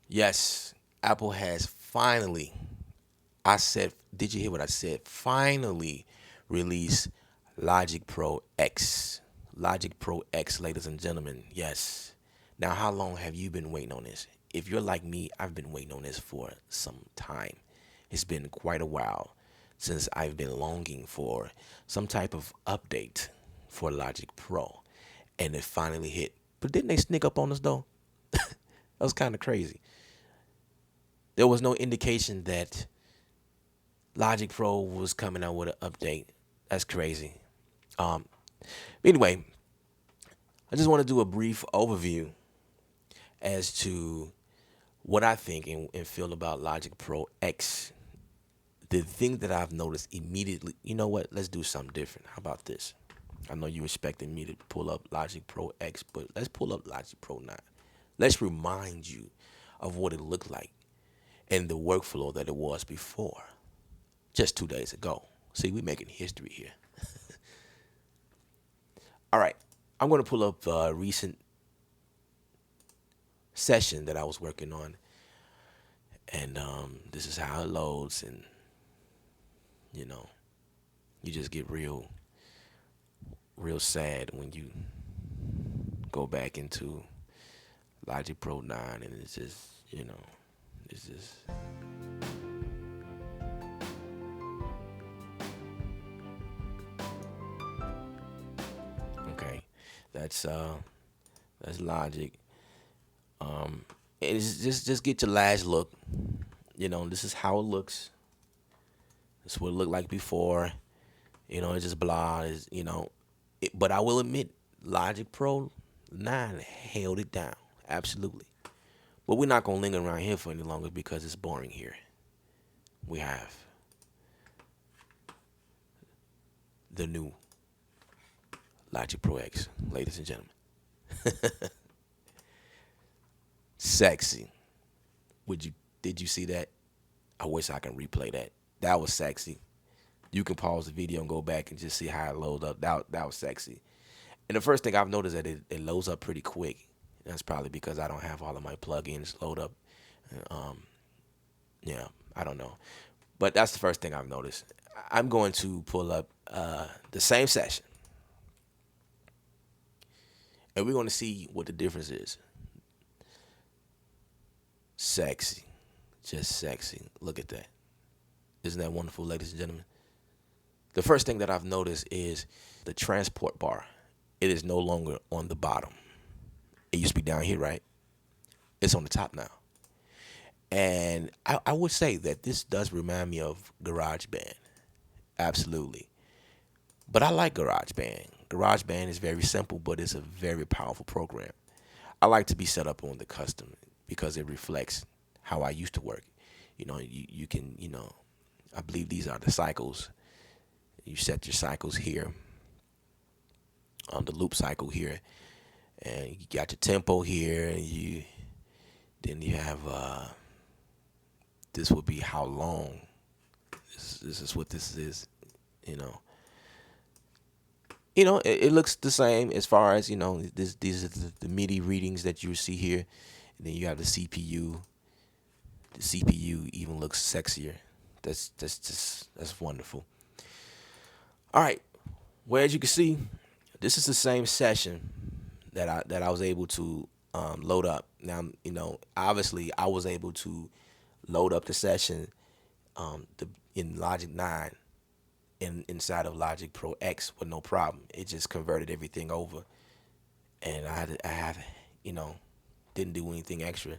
Yes, Apple has finally, I said, did you hear what I said? Finally released Logic Pro X. Logic Pro X, ladies and gentlemen. Yes. Now, how long have you been waiting on this? If you're like me, I've been waiting on this for some time. It's been quite a while since I've been longing for some type of update for Logic Pro. And it finally hit. But didn't they sneak up on us though? That was kind of crazy. There was no indication that Logic Pro was coming out with an update. That's crazy. Um, anyway, I just want to do a brief overview as to what I think and feel about Logic Pro X. The thing that I've noticed immediately, you know what? Let's do something different. How about this? I know you expecting me to pull up Logic Pro X, but let's pull up Logic Pro 9. Let's remind you of what it looked like and the workflow that it was before, just 2 days ago. See, we making history here. All right, I'm going to pull up a recent session that I was working on, and this is how it loads, and you know, you just get real sad when you go back into Logic Pro 9, and it's just, it's just. Okay, that's that's Logic. It's just get your last look. This is how it looks. This is what it looked like before. It's just blah. But I will admit, Logic Pro 9 held it down. Absolutely. But we're not gonna linger around here for any longer because it's boring here. We have the new Logic Pro X, ladies and gentlemen. Sexy. Would you did you see that? I wish I can replay that. That was sexy. You can pause the video and go back and just see how it loads up. That was sexy. And the first thing I've noticed that it loads up pretty quick. That's probably because I don't have all of my plugins load up. Um, yeah, I don't know. But that's the first thing I've noticed. I'm going to pull up the same session, and we're going to see what the difference is. Sexy, just sexy. Look at that. Isn't that wonderful, ladies and gentlemen? The first thing that I've noticed is the transport bar. It is no longer on the bottom. It used to be down here, right? It's on the top now. And I would say that this does remind me of GarageBand. Absolutely. But I like GarageBand. GarageBand is very simple, but it's a very powerful program. I like to be set up on the custom because it reflects how I used to work. You can, I believe these are the cycles. You set your cycles here, on the loop cycle here, and you got your tempo here, and you have this would be how long. This is what this is. You know, it looks the same as far as these are the MIDI readings that you see here. And then you have the CPU. The CPU even looks sexier. That's wonderful. All right, well, as you can see, this is the same session that I was able to load up. Now, obviously, I was able to load up the session in Logic 9 inside of Logic Pro X with no problem. It just converted everything over, and I had you know didn't do anything extra.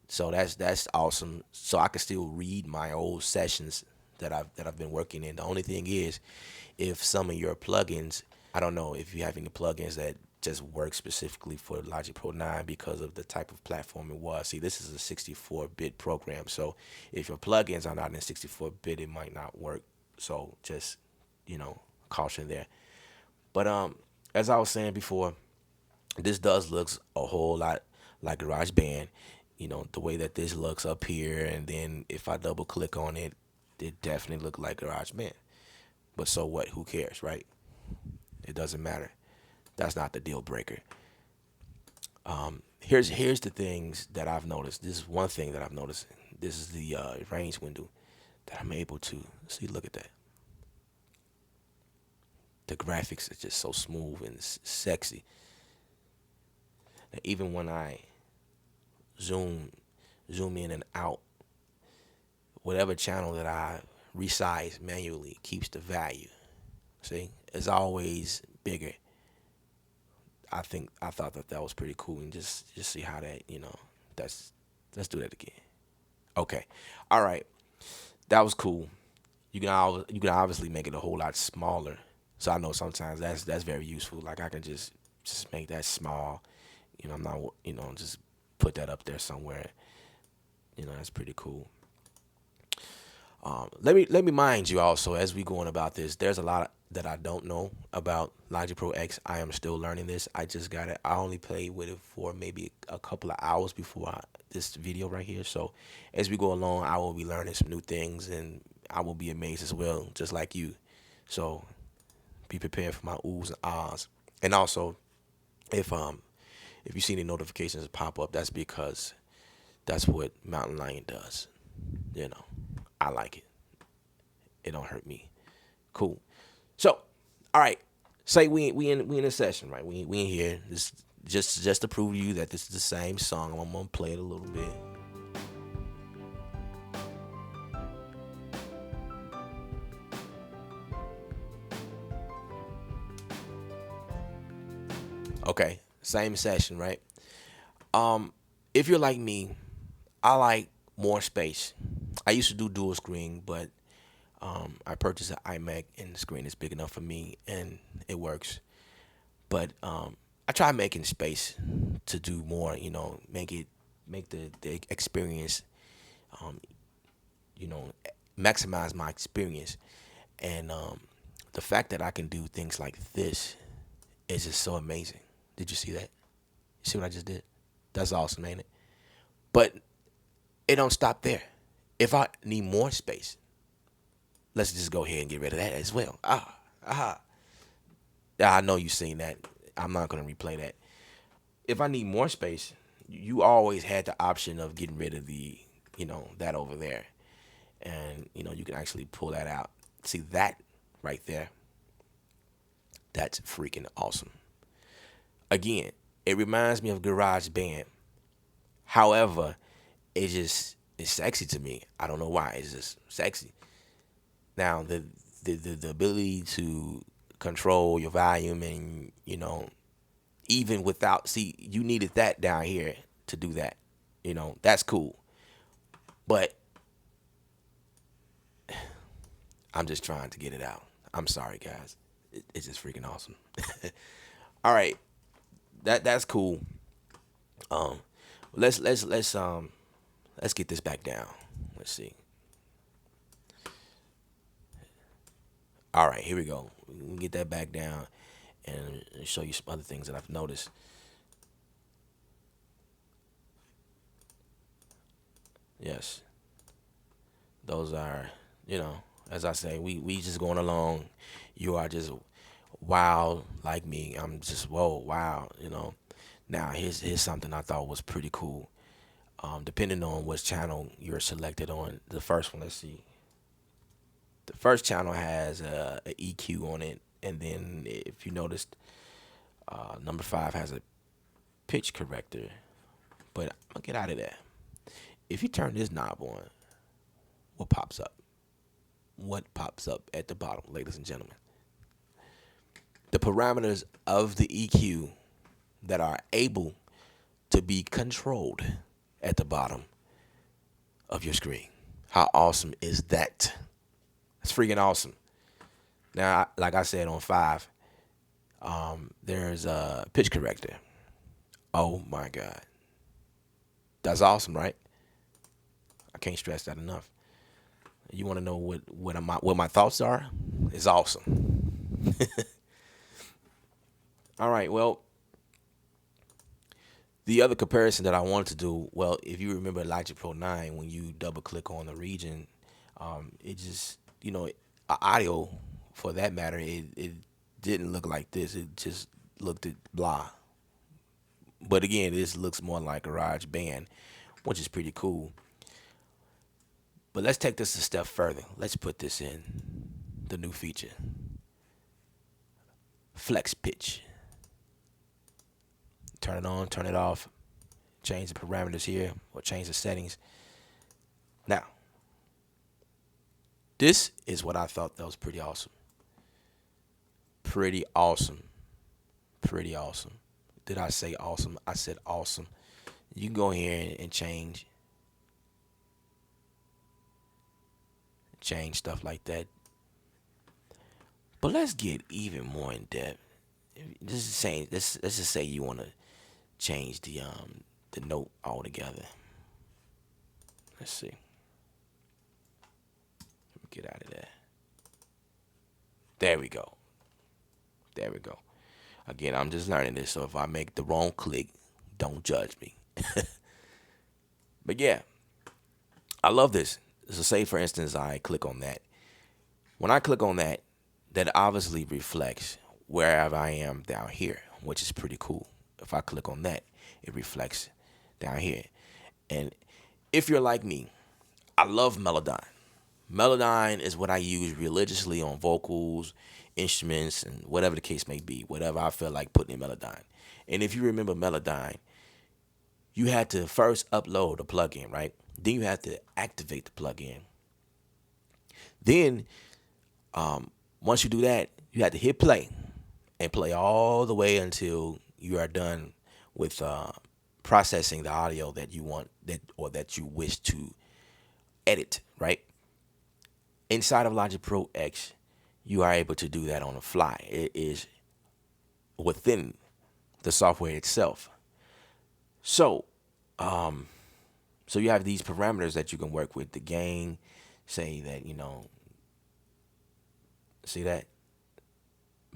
So that's awesome. So I can still read my old sessions that I've been working in. The only thing is, if some of your plugins, I don't know if you have any plugins that just work specifically for Logic Pro 9 because of the type of platform it was. See, this is a 64-bit program, so if your plugins are not in 64-bit, it might not work. So just caution there. But as I was saying before, this does looks a whole lot like GarageBand. The way that this looks up here, and then if I double click on it, it definitely look like GarageBand. But so what? Who cares, right? It doesn't matter. That's not the deal breaker. Here's the things that I've noticed. This is one thing that I've noticed. This is the range window that I'm able to see. Look at that. The graphics are just so smooth and sexy. And even when I zoom zoom in and out, whatever channel that I resize manually keeps the value. See, it's always bigger. I thought that that was pretty cool, and just see how that that's let's do that again. Okay, all right, that was cool. You can obviously make it a whole lot smaller. So I know sometimes that's very useful. Like I can just make that small. I'm not just put that up there somewhere. That's pretty cool. Let me mind you also as we going about this. There's a lot that I don't know about Logic Pro X. I am still learning this. I just got it. I only played with it for maybe a couple of hours before this video right here. So as we go along, I will be learning some new things, and I will be amazed as well, just like you. So be prepared for my oohs and ahs. And also, if if you see any notifications pop up, that's because that's what Mountain Lion does. You know, I like it. It don't hurt me. Cool. So, all right. Say we in a session, right? We in here. This just to prove to you that this is the same song. I'm gonna play it a little bit. Okay, same session, right? Um, if you're like me, I like more space. I used to do dual screen, but I purchased an iMac and the screen is big enough for me and it works. But I try making space to do more. Make the experience, um, you know, maximize my experience. And the fact that I can do things like this is just so amazing. Did you see that? You see what I just did? That's awesome, ain't it? But it don't stop there. If I need more space, let's just go ahead and get rid of that as well. Yeah, I know you've seen that. I'm not gonna replay that. If I need more space, you always had the option of getting rid of that over there, and you can actually pull that out. See that right there? That's freaking awesome. Again, it reminds me of Garage Band. However, it's sexy to me. I don't know why. It's just sexy. Now the ability to control your volume and even without, see, you needed that down here to do that. That's cool. But I'm just trying to get it out. I'm sorry, guys. It's just freaking awesome. All right, that's cool. Um, let's get this back down. Let's see. All right, here we go. We can get that back down and show you some other things that I've noticed. Yes, those are, as I say, we just going along. You are just wow like me. I'm just whoa, wow. Now here's something I thought was pretty cool. Depending on which channel you're selected on, the first one, let's see. The first channel has a EQ on it, and then if you noticed, number 5 has a pitch corrector. But I'm gonna get out of there. If you turn this knob on, what pops up? What pops up at the bottom, ladies and gentlemen? The parameters of the EQ that are able to be controlled at the bottom of your screen. How awesome is that? It's freaking awesome. Now, like I said on 5, there's a pitch corrector. Oh my God. That's awesome, right? I can't stress that enough. You want to know what my thoughts are? It's awesome. All right, well, the other comparison that I wanted to do, well, if you remember Logic Pro 9, when you double click on the region, it just, audio for that matter, it didn't look like this. It just looked at blah, But again, this looks more like garage band, which is pretty cool. But let's take this a step further. Let's put this in the new feature, flex pitch. Turn it on, turn it off, change the parameters here, or change the settings. Now, this is what I thought that was pretty awesome. Pretty awesome. Pretty awesome. Did I say awesome? I said awesome. You can go here and change stuff like that. But let's get even more in depth. This is saying let's just say you want to change the note altogether. Let's see. Let me get out of there. There we go. There we go. Again, I'm just learning this, so if I make the wrong click, don't judge me. But yeah, I love this. So say for instance I click on that. When I click on that, that obviously reflects wherever I am down here, which is pretty cool. If I click on that, it reflects down here. And if you're like me, I love Melodyne. Melodyne is what I use religiously on vocals, instruments, and whatever the case may be, whatever I feel like putting in Melodyne. And if you remember Melodyne, you had to first upload a plugin, right? Then you had to activate the plugin. Then, once you do that, you had to hit play and play all the way until you are done with processing the audio that you want that you wish to edit, right? Inside of Logic Pro X, you are able to do that on the fly. It is within the software itself. So you have these parameters that you can work with. The gain, say that, see that?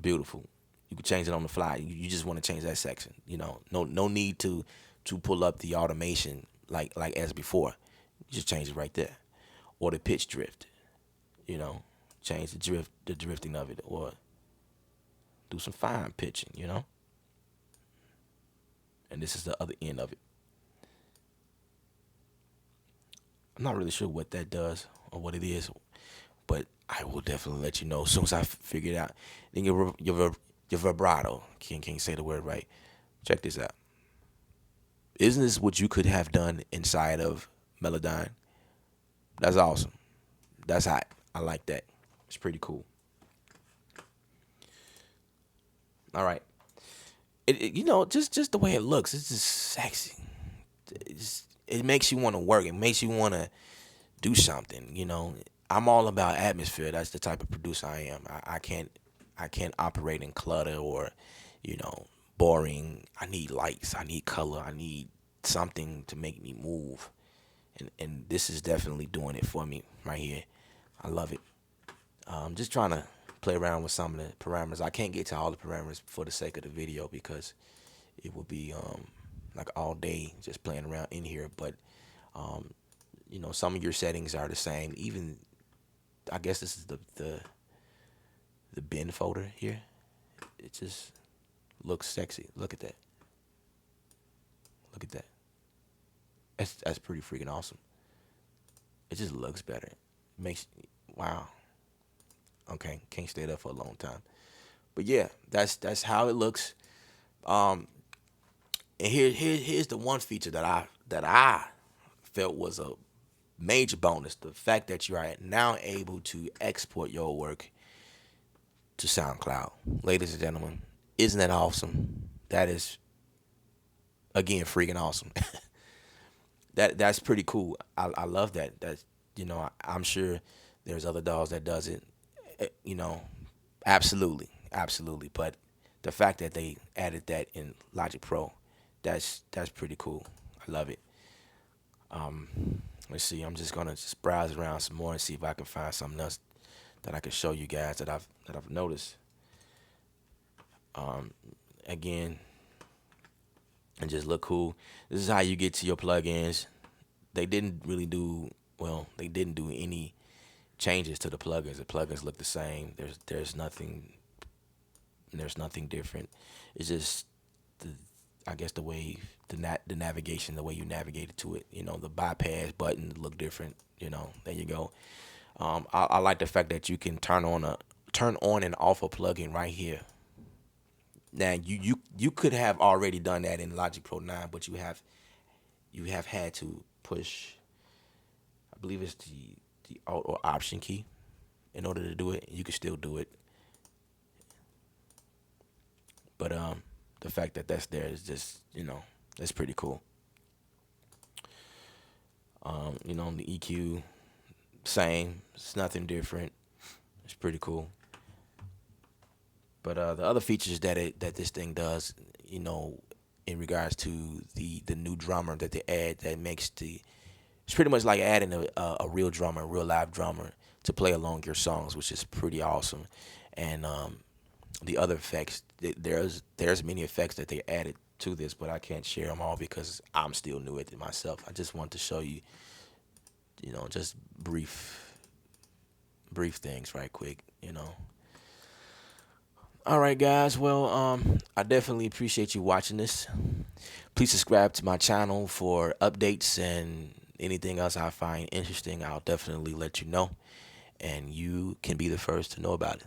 Beautiful. You can change it on the fly. You just want to change that section. No need to pull up the automation like as before. You just change it right there. Or the pitch drift. Change the drifting of it, or do some fine pitching, And this is the other end of it. I'm not really sure what that does or what it is, but I will definitely let you know as soon as I figure it out. Then your vibrato. Can't say the word right. Check this out. Isn't this what you could have done inside of Melodyne? That's awesome. That's hot. I like that. It's pretty cool. All right. Just the way it looks, it's just sexy. It makes you want to work. It makes you want to do something. I'm all about atmosphere. That's the type of producer I am. I can't operate in clutter or, boring. I need lights. I need color. I need something to make me move. And this is definitely doing it for me right here. I love it. Just trying to play around with some of the parameters. I can't get to all the parameters for the sake of the video because it would be like all day just playing around in here. But some of your settings are the same. Even I guess this is the bin folder here. It just looks sexy. Look at that. Look at that. That's pretty freaking awesome. It just looks better. Wow. Okay, can't stay there for a long time. But yeah, that's how it looks. And here's the one feature that I felt was a major bonus: the fact that you are now able to export your work to SoundCloud. Ladies and gentlemen, isn't that awesome? That is, again, freaking awesome. That's pretty cool. I love that. That's I'm sure there's other dogs that does it. Absolutely. But the fact that they added that in Logic Pro, that's pretty cool. I love it. Let's see. I'm just gonna browse around some more and see if I can find something else that I can show you guys that I've noticed. Again, and just look cool. This is how you get to your plugins. They didn't do any changes to the plugins. The plugins look the same. There's nothing different. It's just I guess the way the navigation, the way you navigated to it. The bypass button look different. There you go. I like the fact that you can turn on and off a plugin right here. Now you could have already done that in Logic Pro 9, but you have had to push, I believe it's the Alt or Option key in order to do it. You can still do it, but the fact that that's there is just that's pretty cool. The EQ, same. It's nothing different. It's pretty cool. But the other features that this thing does, in regards to the new drummer that they add, that makes it's pretty much like adding a real drummer, a real live drummer to play along your songs, which is pretty awesome. And the other effects, there's many effects that they added to this, but I can't share them all because I'm still new at it myself. I just want to show you, just brief things right quick. All right, guys. Well, I definitely appreciate you watching this. Please subscribe to my channel for updates and anything else I find interesting. I'll definitely let you know, and you can be the first to know about it.